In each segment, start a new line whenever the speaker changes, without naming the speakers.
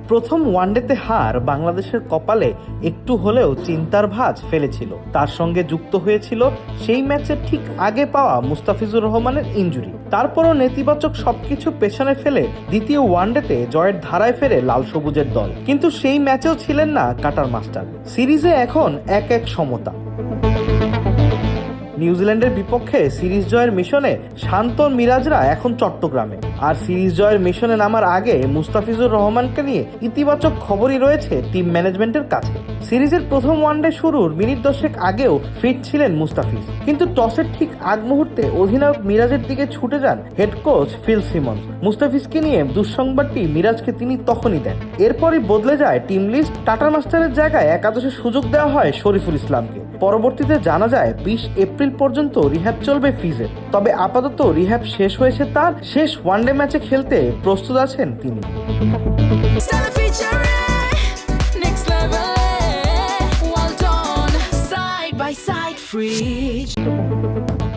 প্রথম ওয়ানডেতে হার বাংলাদেশের কপালে একটু হলেও চিন্তার ভাঁজ ফেলেছিল। তার সঙ্গে যুক্ত হয়েছিল সেই ম্যাচের ঠিক আগে পাওয়া মুস্তাফিজুর রহমানের ইনজুরি। তারপরও নেতিবাচক সবকিছু পেছনে ফেলে দ্বিতীয় ওয়ানডেতে জয়ের ধারায় ফেরে লাল সবুজের দল। কিন্তু সেই ম্যাচেও ছিলেন না কাটার মাস্টার। সিরিজে এখন 1-1 সমতা। নিউজিল্যান্ডের বিপক্ষে সিরিজ জয়ের মিশনে শান্ত মিরাজরা এখন চট্টগ্রামে। আর সিরিজ জয়ের মিশনে নামার আগে মুস্তাফিজুর রহমানকে নিয়ে ইতিবাচক খবরই রয়েছে টিম ম্যানেজমেন্টের কাছে। সিরিজের প্রথম ওয়ানডে শুরুর মিনিট 10 আগেও ফিট ছিলেন মুস্তাফিজ, কিন্তু টসের ঠিক আগ মুহূর্তে অধিনায়ক মিরাজের দিকে ছুটে যান হেড কোচ ফিল সিমন্স। মুস্তাফিজকে নিয়ে দুঃসংবাদটি মিরাজকে তিনি তখনই দেন। এরপরই বদলে যায় টিম লিস্ট। টাটা মাস্টারের জায়গায় একাদশে সুযোগ দেওয়া হয় শরীফুল ইসলামকে। পরবর্তীতে জানা যায় 20 এপ্রিল পর্যন্ত রিহ্যাব চলবে ফিজের। তবে আপাতত রিহ্যাব শেষ হয়েছে তার। শেষ ওয়ানডে ম্যাচে খেলতে প্রস্তুত আছেন তিনি।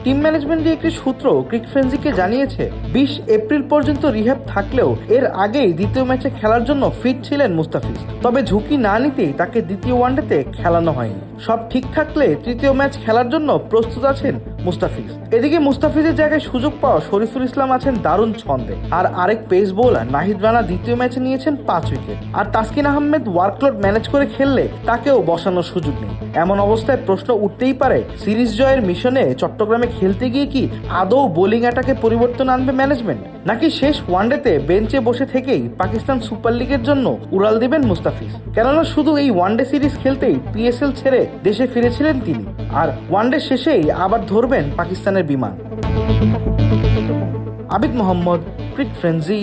টিম ম্যানেজমেন্টের একটি সূত্র ক্রিকেট ফ্রেন্সিকে জানিয়েছে 20 এপ্রিল পর্যন্ত রিহ্যাব থাকলেও এর আগেই দ্বিতীয় ম্যাচে খেলার জন্য ফিট ছিলেন মুস্তাফিজ। তবে ঝুঁকি না নিতেই তাকে দ্বিতীয় ওয়ানডেতে খেলানো হয়নি। সব ঠিক থাকলে তৃতীয় ম্যাচ খেলার জন্য প্রস্তুত আছেন মুস্তাফিজ। এদিকে মুস্তাফিজের জায়গায় সুযোগ পাওয়া শরীফুল ইসলাম আছেন দারুণ ছন্দে। আর আরেক পেস বোলার নাহিদ রানা দ্বিতীয় ম্যাচে নিয়েছেন 5 উইকেট। আর তাসকিন আহমেদ ওয়ার্কলোড ম্যানেজ করে খেললে তাকেও বসানোর সুযোগ নেই। এমন অবস্থায় প্রশ্ন উঠতেই পারে, সিরিজ জয়ের মিশনে চট্টগ্রামে খেলতে গিয়ে কি আদৌ বোলিং অ্যাটাকে পরিবর্তন আনবে ম্যানেজমেন্ট, নাকি শেষ ওয়ানডেতে বেঞ্চে বসে থেকেই পাকিস্তান সুপার লিগের জন্য উড়াল দিবেন মুস্তাফিজ? কেননা শুধু এই ওয়ানডে সিরিজ খেলতেই পিএসএল ছেড়ে দেশে ফিরেছিলেন তিনি। আর ওয়ানডে শেষেই আবার ধরবেন পাকিস্তানের বিমান। আবিদ মোহাম্মদ, ক্রিকেট ফ্রেন্সি।